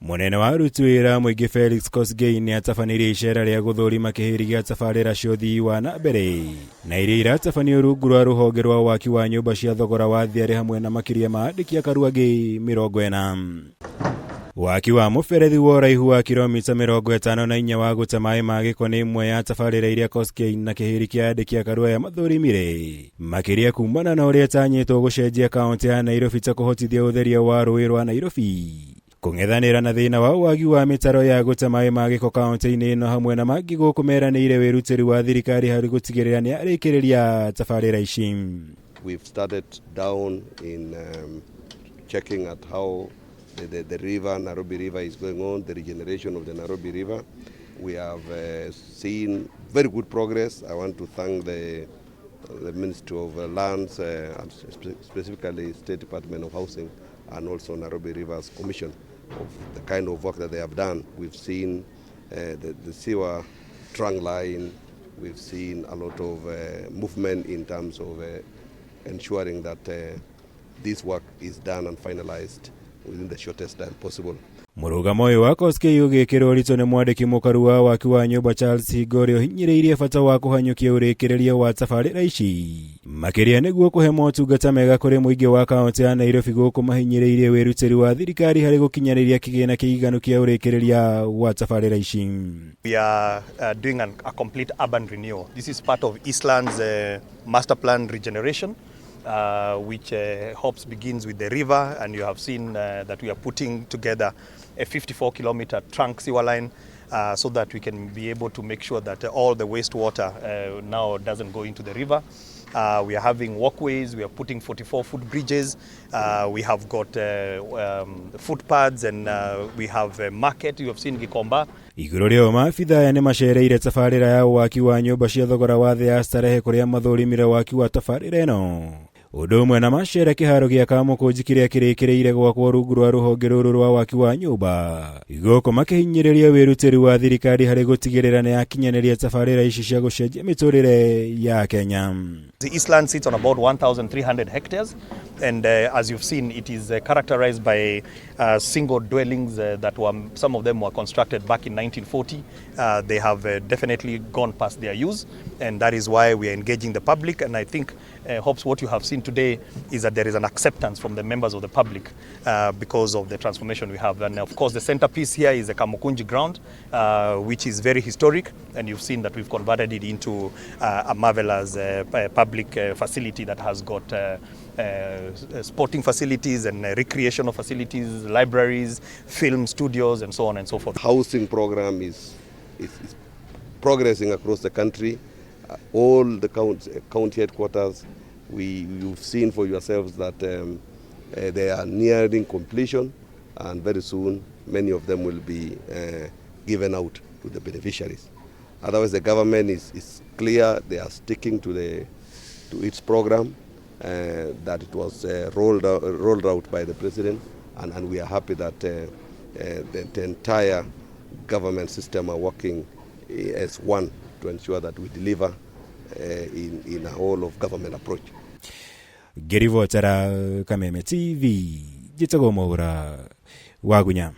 Munene wa aruti wĩra mũingĩ FELIX KOSKEI nĩ atabanirie icera rĩa gũthũrima kĩhĩri gĩa tabarĩra cia ũthii wa nambere na iria iratabanio rungu rwa rũhonge rwa waki wa nyũmba cia thogora wa thĩ arĩ hamwe na makĩria ma andĩki a karua angĩ 40. Waki wa mũberethi wa ũraihu wa kilomita 54 wa gũte maĩ ma gĩko nĩ imwe ya tabarĩra iria KOSKEI na kĩhĩri kĩa andĩki a karua ya mathũrimire makĩria kumana na ũrĩa tanyĩtwo gũcenjia kaunti ya Nairobi ta kũhotithia ũtheria wa rũĩ rwa Nairobi, kũng'ethanĩra na thĩna wa wagi wa mĩtaro ya gũte maĩ ma gĩko kaunti-inĩ ĩno hamwe na mangĩ gũkũ meranĩire wĩrutĩri wa thirikari harĩ gũtigĩrĩra nĩ arĩkĩrĩria tabarĩra ici. We've started down in checking at how the river, Nairobi River, is going on, the regeneration of the Nairobi River. We have seen very good progress. I want to thank the Ministry of Lands, and specifically State Department of Housing, and also Nairobi Rivers Commission of the kind of work that they have done. We've seen the sewer trunk line. We've seen a lot of movement in terms of ensuring that this work is done and finalized within the shortest time possible. Mũrũgamo ũyũ wa KOSKEI ũgĩkĩrwo ritũ nĩ mwandĩki mũkaru wa waki wa nyũmba Charles Higori ũhinyĩrĩirie bata wa kũhanyũkia ũrĩkĩrĩria wa tabarĩra ici makĩria nĩguo kũhe motungata mega kũrĩ mũingĩ wa kaunti ya Nairobi gũkũ mahinyĩrĩirie wĩrutĩri wa thirikari harĩ gũkinyanĩria kĩgĩna kĩiganu kĩa ũrĩkĩrĩria wa tabarĩra ici. We are doing a complete urban renewal. This is part of Eastland's master plan regeneration, which hopes begins with the river, and you have seen that we are putting together a 54-kilometer trunk sewer line so that we can be able to make sure that all the wastewater now doesn't go into the river. We are having walkways, we are putting 44 foot bridges, we have got footpaths, and we have a market. You have seen Gikomba. Igũrũ rĩo maabitha aya nĩ macereire tabarĩra ya waki wa nyũmba cia thogora wa thĩ ya starehe kũrĩa mathũrimire waki wa tabarĩra ĩno. Ũndũ ũmwe na macera kĩharo gĩa Kamũkũnji kĩrĩa kĩrĩkĩrĩire gwakwo rungu rwa rũhonge rũrũ rwa waki wa nyũmba. Igũkũ makĩhinyĩrĩria wĩrutĩri wa thirikari harĩ gũtigĩrĩra nĩ yakinyanĩria tabarĩra ici cia gũcenjia mĩtũrĩre ya Kenya. The Eastland sits on about 1,300 hectares, and as you've seen, it is characterized by single dwellings that were, some of them were constructed back in 1940. They have definitely gone past their use, and that is why we are engaging the public. And I think hopes what you have seen today is that there is an acceptance from the members of the public because of the transformation we have. And of course, the centerpiece here is the Kamukunji ground, which is very historic, and you've seen that we've converted it into a marvelous public facility that has got sporting facilities and recreational facilities, libraries, film studios, and so on and so forth. Housing program is progressing across the country. All the county headquarters, you've seen for yourselves that they are nearing completion, and very soon many of them will be given out to the beneficiaries. Otherwise, the government is clear; they are sticking to its program that it was rolled out by the president, and we are happy that the entire government system are working as one to ensure that we deliver in a whole of government approach. Gerivotera Kameme TV, Jitagomora Wagunya.